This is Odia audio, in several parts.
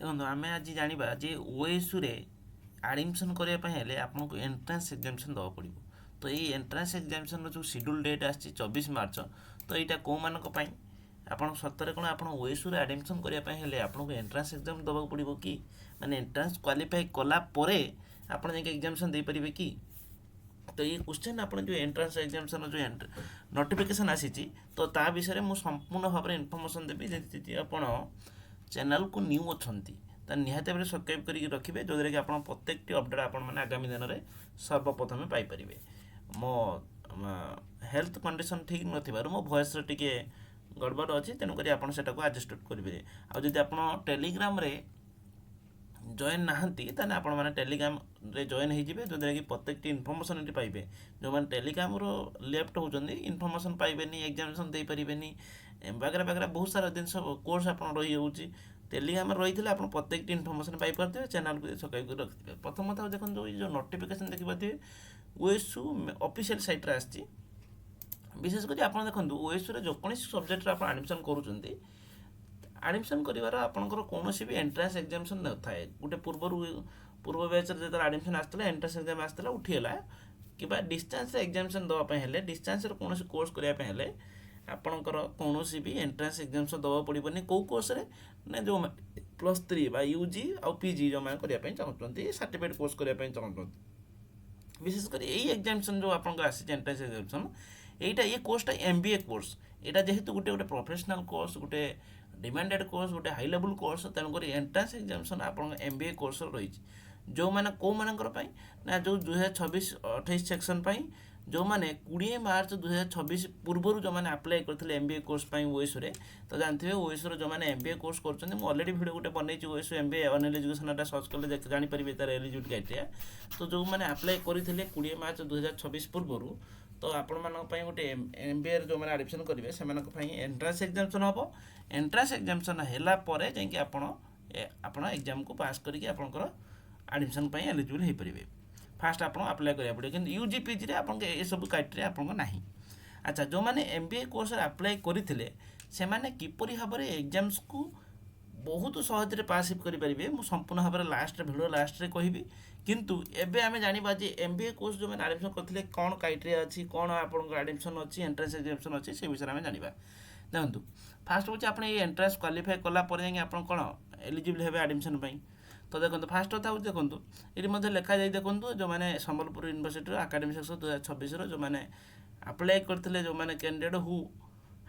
ଦେଖନ୍ତୁ ଆମେ ଆଜି ଜାଣିବା ଯେ ଓଏସ୍ୟୁରେ ଆଡ଼ମିସନ୍ କରିବା ପାଇଁ ହେଲେ ଆପଣଙ୍କୁ ଏଣ୍ଟ୍ରାନ୍ସ ଏକ୍ଜାମିନେସନ୍ ଦେବାକୁ ପଡ଼ିବ। ତ ଏଇ ଏଣ୍ଟ୍ରାନ୍ସ ଏକ୍ଜାମିନେସନ୍ର ଯେଉଁ ସିଡ୍ୟୁଲ୍ ଡେଟ୍ ଆସିଛି 24 ମାର୍ଚ୍ଚ, ତ ଏଇଟା କେଉଁମାନଙ୍କ ପାଇଁ? ଆପଣ ସତରେ କ'ଣ ଆପଣ ଓଏସ୍ୟୁରେ ଆଡ଼ମିସନ୍ କରିବା ପାଇଁ ହେଲେ ଆପଣଙ୍କୁ ଏଣ୍ଟ୍ରାନ୍ସ ଏକ୍ଜାମ୍ ଦେବାକୁ ପଡ଼ିବ କି? ମାନେ ଏଣ୍ଟ୍ରାନ୍ସ କ୍ୱାଲିଫାଇ କଲା ପରେ ଆପଣ ଯାଇକି ଏକ୍ଜାମିନେସନ୍ ଦେଇପାରିବେ କି? ତ ଏଇ କ୍ୱେଶ୍ଚନ୍ ଆପଣ ଯେଉଁ ଏଣ୍ଟ୍ରାନ୍ସ ଏକ୍ଜାମିନେସନ୍ର ଯେଉଁ ନୋଟିଫିକେସନ୍ ଆସିଛି, ତ ତା ବିଷୟରେ ମୁଁ ସମ୍ପୂର୍ଣ୍ଣ ଭାବରେ ଇନଫର୍ମେସନ୍ ଦେବି। ଯଦି ଆପଣ ଚ୍ୟାନେଲକୁ ନ୍ୟୁ ଅଛନ୍ତି ତାହେଲେ ନିହାତି ଭାବରେ ସବସ୍କ୍ରାଇବ୍ କରିକି ରଖିବେ, ଯେଉଁଥିରେ କି ଆପଣ ପ୍ରତ୍ୟେକଟି ଅପଡ଼େଟ୍ ଆପଣମାନେ ଆଗାମୀ ଦିନରେ ସର୍ବପ୍ରଥମେ ପାଇପାରିବେ। ମୋ ହେଲ୍ଥ କଣ୍ଡିସନ୍ ଠିକ୍ ନଥିବାରୁ ମୋ ଭଏସ୍ରେ ଟିକେ ଗଡ଼ବଡ଼ ଅଛି, ତେଣୁକରି ଆପଣ ସେଟାକୁ ଆଡ଼ଜଷ୍ଟ କରିବେ। ଆଉ ଯଦି ଆପଣ ଟେଲିଗ୍ରାମରେ ଜଏନ୍ ନାହାନ୍ତି ତାହେଲେ ଆପଣମାନେ ଟେଲିଗ୍ରାମରେ ଜଏନ୍ ହେଇଯିବେ, ଯେଉଁଥିରେ କି ପ୍ରତ୍ୟେକଟି ଇନଫର୍ମେସନ୍ ଏଠି ପାଇବେ। ଯେଉଁମାନେ ଟେଲିଗ୍ରାମରୁ ଲେଫ୍ଟ ହେଉଛନ୍ତି ଇନଫର୍ମେସନ୍ ପାଇବେନି, ଏକ୍ଜାମିନେସନ୍ ଦେଇପାରିବେନି, ବାଗେରା ବାଗେରା ବହୁତ ସାରା ଜିନିଷ କୋର୍ସ ଆପଣ ରହିଯାଉଛି। ଟେଲିଗ୍ରାମରେ ରହିଥିଲେ ଆପଣ ପ୍ରତ୍ୟେକଟି ଇନଫର୍ମେସନ୍ ପାଇପାରୁଥିବେ, ଚ୍ୟାନେଲକୁ ସବସ୍କ୍ରାଇବ୍ କରି ରଖିଥିବେ। ପ୍ରଥମ କଥା ଦେଖନ୍ତୁ, ଏଇ ଯେଉଁ ନୋଟିଫିକେସନ୍ ଦେଖିପାରୁଥିବେ ଓଏସ୍ୟୁ ଅଫିସିଆଲ୍ ସାଇଟ୍ରେ ଆସିଛି। ବିଶେଷ କରି ଆପଣ ଦେଖନ୍ତୁ ଓଏସ୍ୟୁରେ ଯେକୌଣସି ସବଜେକ୍ଟରେ ଆପଣ ଆଡ଼ମିସନ୍ କରୁଛନ୍ତି, ଆଡ଼ମିସନ୍ କରିବାର ଆପଣଙ୍କର କୌଣସି ବି ଏଣ୍ଟ୍ରାନ୍ସ ଏକ୍ଜାମିନେସନ୍ ନଥାଏ। ଗୋଟେ ପୂର୍ବ ବ୍ୟାଚ୍ରେ ଯେତେବେଳେ ଆଡ଼ମିସନ୍ ଆସିଥିଲା, ଏଣ୍ଟ୍ରାନ୍ସ ଏକ୍ଜାମ୍ ଆସିଥିଲା, ଉଠିଗଲା। କିମ୍ବା ଡିଷ୍ଟାନ୍ସରେ ଏକ୍ଜାମିନେସନ୍ ଦେବା ପାଇଁ ହେଲେ, ଡିଷ୍ଟାନ୍ସରେ କୌଣସି କୋର୍ସ କରିବା ପାଇଁ ହେଲେ ଆପଣଙ୍କର କୌଣସି ବି ଏଣ୍ଟ୍ରାନ୍ସ ଏକ୍ଜାମିନେସନ୍ ଦେବାକୁ ପଡ଼ିବନି। କେଉଁ କୋର୍ସରେ ନା ଯେଉଁ +3 ବା ୟୁଜି ଆଉ ପିଜି ଯେଉଁମାନେ କରିବା ପାଇଁ ଚାହୁଁଛନ୍ତି, ସାର୍ଟିଫିକେଟ୍ କୋର୍ସ କରିବା ପାଇଁ ଚାହୁଁଛନ୍ତି, ବିଶେଷ କରି ଏଇ ଏକ୍ଜାମିନେସନ୍ ଯେଉଁ ଆପଣଙ୍କର ଆସିଛି ଏଣ୍ଟ୍ରାନ୍ସ ଏକ୍ଜାମିନେସନ୍, ଏଇଟା ଏ କୋର୍ସଟା MBA କୋର୍ସ। ଏଇଟା ଯେହେତୁ ଗୋଟେ ପ୍ରଫେସନାଲ୍ କୋର୍ସ, ଗୋଟେ ଡିମାଣ୍ଡେଡ୍ କୋର୍ସ, ଗୋଟେ ହାଇ ଲେବୁଲ୍ କୋର୍ସ, ତେଣୁକରି ଏଣ୍ଟ୍ରାନ୍ସ ଏକ୍ଜାମିନେସନ୍ ଆପଣଙ୍କ MBA କୋର୍ସର ରହିଛି। ଯେଉଁମାନେ କେଉଁମାନଙ୍କର ପାଇଁ ନା ଯେଉଁ 2026-28 ସେକ୍ସନ୍ ପାଇଁ, ଯେଉଁମାନେ 20 ମାର୍ଚ୍ଚ 2026 ପୂର୍ବରୁ ଯେଉଁମାନେ ଆପ୍ଲାଏ କରିଥିଲେ MBA କୋର୍ସ ପାଇଁ ଓଏସ୍ୟୁରେ। ତ ଜାଣିଥିବେ ଓଏସ୍ୟୁର ଯେଉଁମାନେ MBA କୋର୍ସ କରୁଛନ୍ତି, ମୁଁ ଅଲରେଡ଼ି ଭିଡ଼ିଓ ଗୋଟେ ବନେଇଛି OSOU MBA anileducationadda ସର୍ଚ୍ଚ କଲେ ଜାଣିପାରିବେ ତାର ଏଲିଜିବିଲିଟି କ୍ରାଇଟେରିଆ। ତ ଯେଉଁମାନେ ଆପ୍ଲାଏ କରିଥିଲେ 20 ମାର୍ଚ୍ଚ 2026 ପୂର୍ବରୁ, ତ ଆପଣମାନଙ୍କ ପାଇଁ ଗୋଟେ MBAରେ ଯେଉଁମାନେ ଆଡ଼ମିସନ୍ କରିବେ ସେମାନଙ୍କ ପାଇଁ ଏଣ୍ଟ୍ରାନ୍ସ ଏକ୍ଜାମିନେସନ୍ ହେବ। ଏଣ୍ଟ୍ରାନ୍ସ ଏକ୍ଜାମିନେସନ୍ ହେଲା ପରେ ଯାଇକି ଆପଣ ଏକ୍ଜାମ୍କୁ ପାସ୍ କରିକି ଆପଣଙ୍କର ଆଡ଼ମିସନ୍ ପାଇଁ ଏଲିଜିବଲ୍ ହୋଇପାରିବେ। ଫାଷ୍ଟ ଆପଣ ଆପ୍ଲାଏ କରିବାକୁ ପଡ଼ିବ, କିନ୍ତୁ ୟୁଜି ପିଜିରେ ଆପଣଙ୍କ ଏସବୁ କ୍ରାଇଟେରିଆ ଆପଣଙ୍କ ନାହିଁ। ଆଚ୍ଛା, ଯେଉଁମାନେ MBA କୋର୍ସରେ ଆପ୍ଲାଏ କରିଥିଲେ ସେମାନେ କିପରି ଭାବରେ ଏକ୍ଜାମ୍ସକୁ ବହୁତ ସହଜରେ ପାସ୍ କରିପାରିବେ, ମୁଁ ସମ୍ପୂର୍ଣ୍ଣ ଭାବରେ ଭିଡ଼ିଓ ଲାଷ୍ଟରେ କହିବି। କିନ୍ତୁ ଏବେ ଆମେ ଜାଣିବା ଯେ MBA କୋର୍ସ ଯେଉଁମାନେ ଆଡ଼ମିସନ୍ କରିଥିଲେ କ'ଣ କ୍ରାଇଟେରିଆ ଅଛି, କ'ଣ ଆପଣଙ୍କର ଆଡ଼ମିସନ୍ ଅଛି, ଏଣ୍ଟ୍ରାନ୍ସ ଏକ୍ଜାମିନେସନ୍ ଅଛି, ସେ ବିଷୟରେ ଆମେ ଜାଣିବା। ଦେଖନ୍ତୁ, ଫାଷ୍ଟ ହେଉଛି ଆପଣ ଏଇ ଏଣ୍ଟ୍ରାନ୍ସ କ୍ୱାଲିଫାଏ କଲା ପରେ ଯାଇକି ଆପଣ କ'ଣ ଏଲିଜିବଲ୍ ହେବେ ଆଡ଼ମିସନ୍ ପାଇଁ। ତ ଦେଖନ୍ତୁ, ଫାଷ୍ଟ କଥା ହେଉଛି ଦେଖନ୍ତୁ, ଏଠି ମଧ୍ୟ ଲେଖାଯାଇ ଦେଖନ୍ତୁ, ଯେଉଁମାନେ ସମ୍ବଲପୁର ୟୁନିଭର୍ସିଟିର ଆକାଡେମିକ୍ ସେକ୍ସନ୍ 2026ର ଯେଉଁମାନେ ଆପ୍ଲାଏ କରିଥିଲେ, ଯେଉଁମାନେ candidate who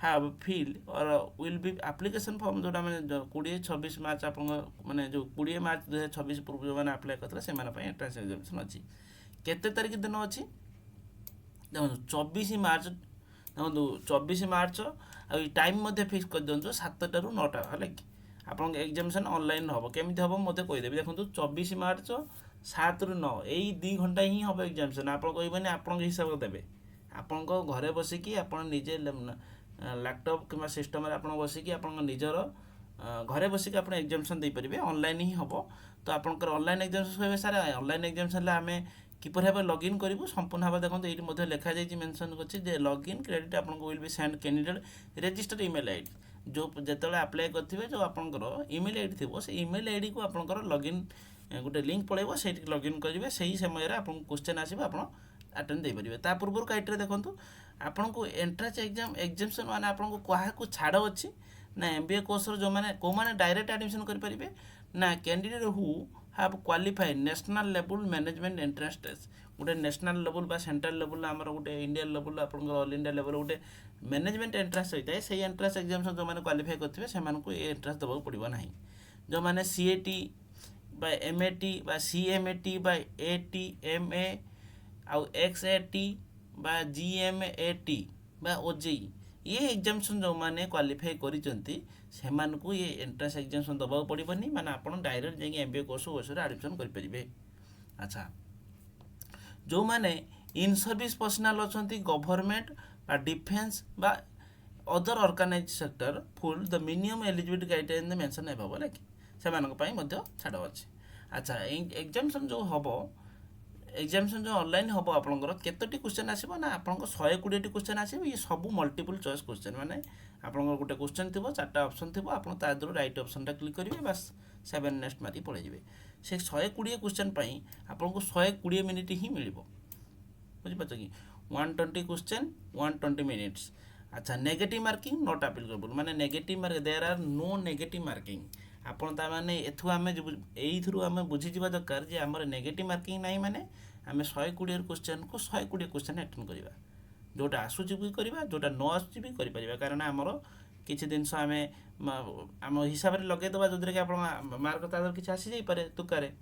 have filled or will be application form, ଯେଉଁଟା ମାନେ 20-26 ମାର୍ଚ୍ଚ ଆପଣଙ୍କ ମାନେ ଯେଉଁ 20 ମାର୍ଚ୍ଚ 2026 ପୂର୍ବରୁ ଯେଉଁମାନେ ଆପ୍ଲାଏ କରିଥିଲେ ସେମାନଙ୍କ ପାଇଁ ଏଣ୍ଟ୍ରାନ୍ସ ଏକ୍ଜାମିନେସନ୍ ଅଛି। କେତେ ତାରିଖ ଦିନ ଅଛି ଦେଖନ୍ତୁ, 24 ମାର୍ଚ୍ଚ। ଦେଖନ୍ତୁ 24 ମାର୍ଚ୍ଚ, ଆଉ ଏଇ ଟାଇମ୍ ମଧ୍ୟ ଫିକ୍ସ କରିଦିଅନ୍ତୁ 7ଟାରୁ 9ଟା, ହେଲା କି? ଆପଣଙ୍କ ଏକ୍ଜାମିନେସନ୍ ଅନଲାଇନ୍ ହେବ। କେମିତି ହେବ ମୋତେ କହିଦେବି। ଦେଖନ୍ତୁ 24 ମାର୍ଚ୍ଚ 7ରୁ 9 ଏଇ 2 ଘଣ୍ଟା ହିଁ ହେବ ଏକ୍ଜାମିନେସନ୍। ଆପଣ କହିବେନି ଆପଣଙ୍କ ହିସାବରେ ଦେବେ। ଆପଣଙ୍କ ଘରେ ବସିକି ଆପଣ ନିଜେ ଲ୍ୟାପଟପ୍ କିମ୍ବା ସିଷ୍ଟମରେ ଆପଣ ବସିକି ଆପଣଙ୍କ ନିଜର ଘରେ ବସିକି ଆପଣ ଏକ୍ଜାମିନେସନ୍ ଦେଇପାରିବେ। ଅନଲାଇନ୍ ହିଁ ହେବ। ତ ଆପଣଙ୍କର ଅନଲାଇନ୍ ଏକ୍ଜାମିନେସନ୍ କହିବେ ସାର୍ ଅନଲାଇନ୍ ଏକ୍ଜାମିନେସନ୍ ହେଲେ ଆମେ କିପରି ଭାବେ ଲଗ୍ଇନ୍ କରିବୁ? ସମ୍ପୂର୍ଣ୍ଣ ଭାବେ ଦେଖନ୍ତୁ, ଏଇଠି ମଧ୍ୟ ଲେଖାଯାଇଛି, ମେନସନ୍ ଅଛି ଯେ ଲଗ୍ଇନ୍ କ୍ରେଡ଼ିଟ୍ ଆପଣଙ୍କୁ will be send candidate registered email ID. ଯେଉଁ ଯେତେବେଳେ ଆପ୍ଲାଏ କରିଥିବେ, ଯେଉଁ ଆପଣଙ୍କର ଇମେଲ୍ ଆଇଡି ଥିବ, ସେ ଇମେଲ୍ ଆଇଡିକୁ ଆପଣଙ୍କର ଲଗ୍ଇନ୍ ଗୋଟେ ଲିଙ୍କ୍ ପଳାଇବ, ସେଇଠିକି ଲଗ୍ଇନ୍ କରିବେ। ସେହି ସମୟରେ ଆପଣଙ୍କୁ କ୍ୱେଶ୍ଚନ୍ ଆସିବ, ଆପଣ ଆଟେଣ୍ଡ ଦେଇପାରିବେ। ତା ପୂର୍ବରୁ କ୍ରାଇଟେରିଆ ଦେଖନ୍ତୁ, ଆପଣଙ୍କୁ ଏଣ୍ଟ୍ରାନ୍ସ ଏକ୍ଜାମିନେସନ୍ ମାନେ ଆପଣଙ୍କୁ କାହାକୁ ଛାଡ଼ ଅଛି ନା MBA କୋର୍ସର କେଉଁମାନେ ଡାଇରେକ୍ଟ ଆଡ଼ମିସନ୍ କରିପାରିବେ ନା candidate who have qualified national ଲେବୁଲ୍ ମ୍ୟାନେଜମେଣ୍ଟ ଏଣ୍ଟ୍ରାନ୍ସ ଟେଷ୍ଟ। ଗୋଟେ ନ୍ୟାସନାଲ୍ ଲେବୁଲ୍ ବା ସେଣ୍ଟ୍ରାଲ୍ ଲେବୁଲ୍, ଆମର ଗୋଟେ ଇଣ୍ଡିଆନ୍ ଲେବୁଲ୍, ଆପଣଙ୍କର ଅଲ୍ ଇଣ୍ଡିଆ ଲେବୁଲ୍ ଗୋଟେ ମ୍ୟାନେଜମେଣ୍ଟ ଏଣ୍ଟ୍ରାନ୍ସ ହୋଇଥାଏ। ସେଇ ଏଣ୍ଟ୍ରାନ୍ସ ଏକ୍ଜାମିନେସନ୍ ଯେଉଁମାନେ କ୍ୱାଲିଫାଇ କରିଥିବେ ସେମାନଙ୍କୁ ଏ ଏଣ୍ଟ୍ରାନ୍ସ ଦେବାକୁ ପଡ଼ିବ ନାହିଁ। ଯେଉଁମାନେ CAT ବା MAT ବା CMAT ବା ATMA ଆଉ XAT ବା GMAT ବା OJEE, ये एग्जामिनेशन जो मैंने क्वालिफाई କରିଛନ୍ତି ସେମାନଙ୍କୁ ये एंट्रांस एग्जामिनेशन ଦେବାକୁ ପଡ଼ିବନି। ମାନେ ଆପଣ ଡାଇରେକ୍ଟ ଯାଇକି MBA କୋର୍ସ ଓଏସ୍ୟୁରେ ଆଡ଼ମିସନ୍ କରିପାରିବେ। ଆଚ୍ଛା, ଯେଉଁମାନେ ଇନ୍ ସର୍ଭିସ୍ ପର୍ସନାଲ୍ ଅଛନ୍ତି, ଗଭର୍ଣ୍ଣମେଣ୍ଟ ବା ଡିଫେନ୍ସ ବା ଅଦର ଅର୍ଗାନାଇଜ୍ ସେକ୍ଟର ଫୁଲ୍ ଦ ମିନିମମ୍ ଏଲିଜିବିଲିଟି କ୍ରାଇଟେରିଆ ମେନସନ୍ ହେବ, ହେଲା କି? ସେମାନଙ୍କ ପାଇଁ ମଧ୍ୟ ଛାଡ଼ ଅଛି। ଆଚ୍ଛା, ଏକ୍ଜାମିନେସନ୍ ଯେଉଁ ହେବ, ଏକ୍ଜାମିନେସନ୍ ଯେଉଁ ଅନଲାଇନ୍ ହେବ, ଆପଣଙ୍କର କେତୋଟି କ୍ୱେଶ୍ଚନ୍ ଆସିବ ନା ଆପଣଙ୍କ 120ଟି କ୍ୱେଶ୍ଚନ୍ ଆସିବ। ଇଏ ସବୁ ମଲ୍ଟିପୁଲ୍ ଚଏସ୍ କ୍ୱେଶ୍ଚନ୍, ମାନେ ଆପଣଙ୍କର ଗୋଟେ କ୍ୱେଶ୍ଚନ୍ ଥିବ, 4ଟା ଅପସନ୍ ଥିବ, ଆପଣ ତା ଦେହରୁ ରାଇଟ୍ ଅପସନ୍ଟା କ୍ଲିକ୍ କରିବେ, ବାସ୍ सेवेन नेक्स्ट मारी पलैजे से 120 क्वेश्चन आपको 120 मिनिट ही मिल बुझीपार कि 120 क्वेश्चन 120 मिनिट्स। अच्छा नेगेटिव मार्किंग नॉट एप्लीकेबल माने negative mark there are no negative marking आपन ता माने एथु आमे एइथरु आमे बुझी जिबा दरकार जे हमर नेगेटिव मार्किंग नाही माने आमे 120 क्वेश्चन को 120 क्वेश्चन अटेंड करिवा जोटा आसुची भी करिवा जोटा न आसुची भी करि परिबा कारण हमर किछि दिन से आमे आम हिसाब रे लगे दबा जोदरे के आपन मार्क तादर किछि आसी जाई पारे तुकारे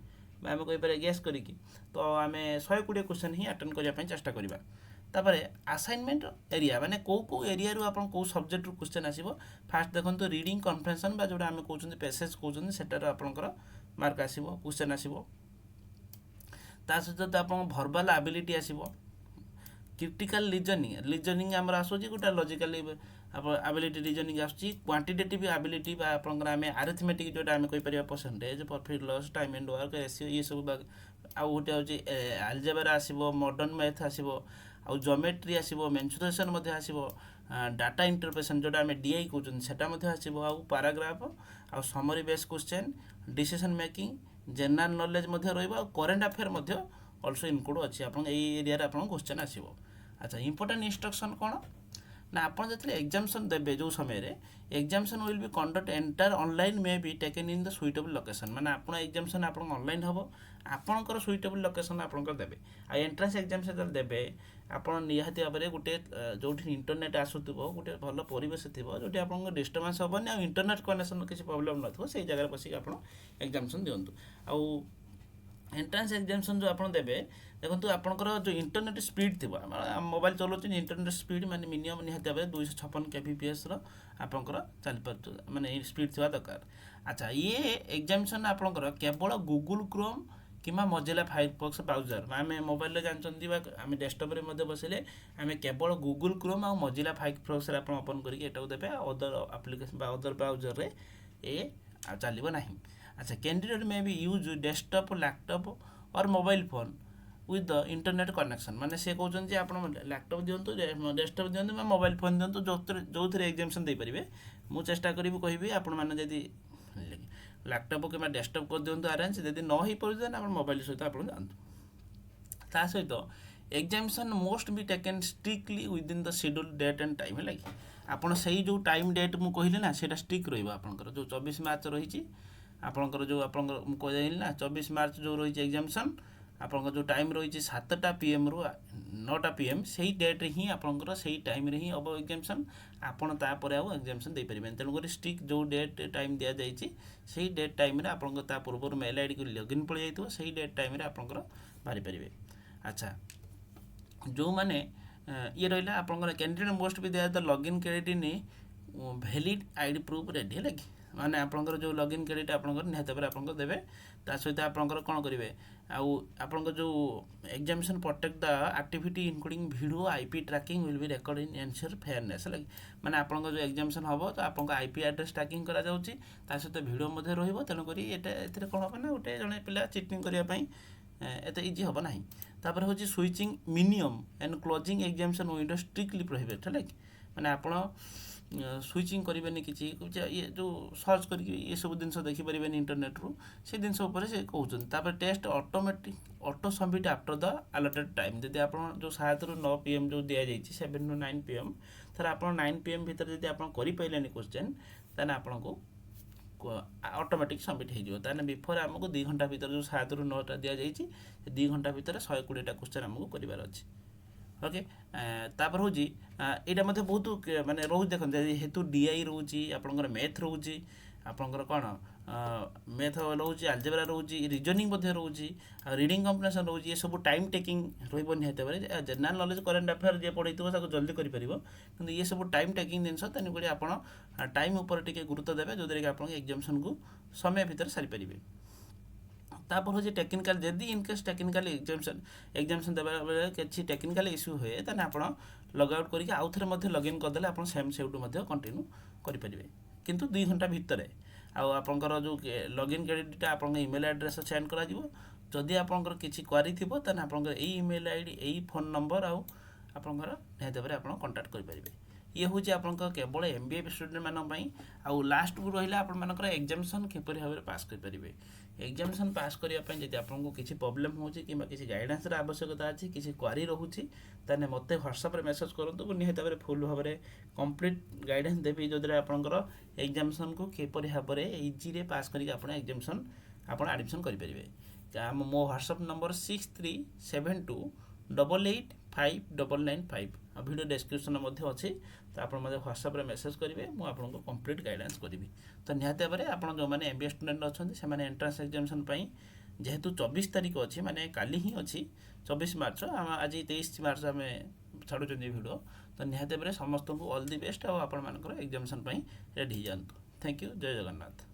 आमे कहि पारे गेस करी की तो आमे 120 क्वेश्चन ही अटेंड करिया पई चेष्टा करिवा। तापर असाइनमेंट एरिया माने को एरिया रू आपन को सब्जेक्ट रू क्वेश्चन आसीबो फास्ट देखंतु रीडिंग कम्प्रेहेंशन बा जोटा आमे कहउछन पैसेज कहउछन सेटार आपनकर मार्क आसीबो क्वेश्चन आसीबो ता सहित आपन वर्बल एबिलिटी आसीबो क्रिटिकल रीजनिंग हमर आसुची गोटा लॉजिकली एबिलिटी रीजनिंग आसुची क्वांटिटेटिव एबिलिटी बा आपनकर आमे अरिथमेटिक जोटा आमे कहि परिबा percentage profit loss time and work ratio ये सब आ गोटे होची अलजेब्रा आसीबो मॉडर्न मैथ आसीबो आ ज्योमेट्री आसीबो मेंसुरेशन मध्ये आसीबो डाटा इंटरप्रेशन जोटा आमे डीआई कहउछन सेटा मध्ये आसीबो आ पैराग्राफ आ summary based question decision making general knowledge मध्ये रहइबो आ करंट अफेयर मध्ये आल्सो इनक्लूड अछि आपन एई एरिया रे आपन क्वेश्चन आसीबो। अच्छा इंपोर्टेंट इंस्ट्रक्शन कोन ना आपन जतले एग्जामिनेशन देबे जो समय रे examination will be conduct entire online may be taken in the suitable location माने आपन एग्जामिनेशन आपन ऑनलाइन हबो आपनकर सुइटेबल लोकेशन आपनकर देबे आ एंट्रेंस एग्जाम से देबे आपन निहाती भाबरे गुटे जोठी इंटरनेट आसुतबो गुटे भलो परिवेश थिबो जोठी आपन डिस्टर्बेंस होबनी आ इंटरनेट कनेक्शन किछि प्रॉब्लम नथो सेही जगह बसी आपन एग्जामिनेशन दियंतु आ एंट्रेंस एग्जामिनेशन जो आपन देबे देखंतु आपनकर जो इंटरनेट स्पीड थिबो मोबाइल चलोचन इंटरनेट स्पीड माने मिनिमम निहाती भाबरे 256 kbps रो आपनकर चल परतो माने स्पीड थिबा दरकार। अच्छा ये एग्जामिनेशन आपनकर केवल Google Chrome keema Mozilla Firefox browser आमे मोबाइल रे जानचंदी बा आमे डेस्कटॉप रे मध्ये बसिले आमे केवल गूगल क्रोम आ मोजिला फायरफॉक्स रे आपन ओपन करिके एटाउ देबे अदर एप्लीकेशन बा अदर ब्राउजर रे ए चलिबो नाही। अच्छा कैंडिडेट में भी यूज डेस्कटॉप लैपटॉप और mobile phone with the internet connection माने से कहउछन जे आपन लैपटॉप दियंतु डेस्कटॉप दियंतु बा मोबाइल फोन दियंतु जोथरे एग्जामिनेशन दे परिबे मु चेष्टा करिवि कहिबि आपन माने जदी लैपटॉप के डेस्कटॉप कर दियंतु अरेंज जदी न होई परि देन आपन मोबाइल सहित आपन जानतु ता सहित examination must be taken strictly within the schedule date and time है आपन सही जो टाइम डेट मु कहिले ना सेटा स्ट्रिक रहइबा आपनकर जो 24 मार्च रहिछि आपनकर जो आपनकर मु कहैल ना 24 मार्च जो रहिछि एग्जामिनेशन आपनकर जो टाइम रहिछि 7टा पीएम रु 9टा पीएम सही डेट ही आपनकर सही टाइम रे ही अब एग्जामिनेशन आपन ता परे आ एग्जामिनेशन दे परिबेन तेनु करी स्ट्रिक जो डेट टाइम दिया जाइछि सही डेट टाइम रे आपनकर ता पूर्व मेल आईडी को लॉगिन पळे जाइतो सही डेट टाइम रे आपनकर बारी परिबे। अच्छा जो माने ये रहिला आपनकर candidate must be they the login credit in valid ID proof ready है कि माने आपनकर जो लॉगिन क्रेडिट आपनकर निहत पर आपनकर देबे ता सहित आपनकर कोन करिवे आउ आपनकर जो examination protect the activity including video IP tracking will be record in ensure fairness like माने आपनकर जो एग्जामिनेशन हबो तो आपनकर आईपी एड्रेस ट्रैकिंग करा जाउची ता सहित वीडियो मध्ये रहिबो तेनो करी एते एतरे कोन होबा ना उटे जने पिला चीटिंग करिया पई एते इजी होबा नाही। तापर होची switching minimum and closing examination window strictly prohibited like माने आपण स्विचिंग करें कि ये जो सर्च करके ये सब जिन देखी पारे इंटरनेट रू से जिन से कहते test automatic auto submit after the allotted time जब आप जो 7 ରୁ 9 PM जो दि जाइए 7 ରୁ 9 PM थर आप 9 PM भितर जब आप करें क्वेश्चन ताने आपको ऑटोमेटिक सबमिट हो बिफोर आमको 2 घंटा भितर जो 7 ରୁ 9टा दि जाइए 2 घंटा भितर 120टा क्वेश्चन आमको करार अच्छे ओके। तापर हूँ यहाँ मतलब बहुत माने रोज देख हेतु डीआई रोची आपंकर मैथ रोची आपंकर कौन मैथ रोचे आलजेब्रा रोची रीजनिंग रोची रीडिंग कम्प्रेहेंशन रोची ये सब टाइम टेकिंग रोज निहत भाव जनरल नॉलेज करंट अफेयर जी पढ़े जल्दी कर ये सब टाइम टेकिंग जिनस तेणुक आप टाइम उपर टिके गुरुत्व देवे जो कि आप एग्जामिनेशन को समय भितर सारी पारे। तापर हूँ टेक्निकल जदि इनकेस टेक्निकल एग्जामिनेशन देवा बेले किसी टेक्निकल इश्यू हुए ताने आप लग आउट करके आउ थे लॉगिन करदे आप सेम सेउटू कंटिन्यू करेंगे किंतु 2 घंटा भितर आपंकर जो लॉगिन क्रेडिट आप इमेल एड्रेस सेंड करा जदि आपंकर किसी क्वेरी थी ताने आपंकर इमेल आईडी यही फोन नंबर आपंकर निहत भाव आप कांटेक्ट करेंगे ये हूँ आपंकर केवल MBA स्टूडेंट मानी आउ लास्ट को रहा आपर एग्जामिशन किपर भाव में पास करेंगे एग्जामिशन पास करने जब आपको किसी प्रोब्लेम हो किसी गाइडेंस आवश्यकता अच्छी किसी क्वारी रोचे ताने मत व्हाट्सएप मेसेज करूँ निहत भाव फुल भाव में कंप्लीट गाइडेंस देवी जो द्वारा आपंकर एग्जामिशन को किपर भाव में इजी पास करके आप एग्जामिशन आप एडमिशन करेंगे मो व्हाट्सएप नंबर 6372885995 आ वीडियो डिस्क्रिप्शन अच्छी तो आप व्हाट्सएप मेसेज करेंगे मुझे कंप्लीट गाइडेंस करी तो निहत भाव में आप जो मैंने MBA स्टूडेंट अच्छा से एंट्रांस एग्जामिशन जेहेतु 24 तारीख अच्छी माने काली ही अच्छी 24 मार्च आज 23 मार्च आम छाड़ुँ वीडियो तो निहत भाव में समस्त को ऑल दी बेस्ट आप एग्जामिशन रेडी हो जातु थैंक यू जय जगन्नाथ।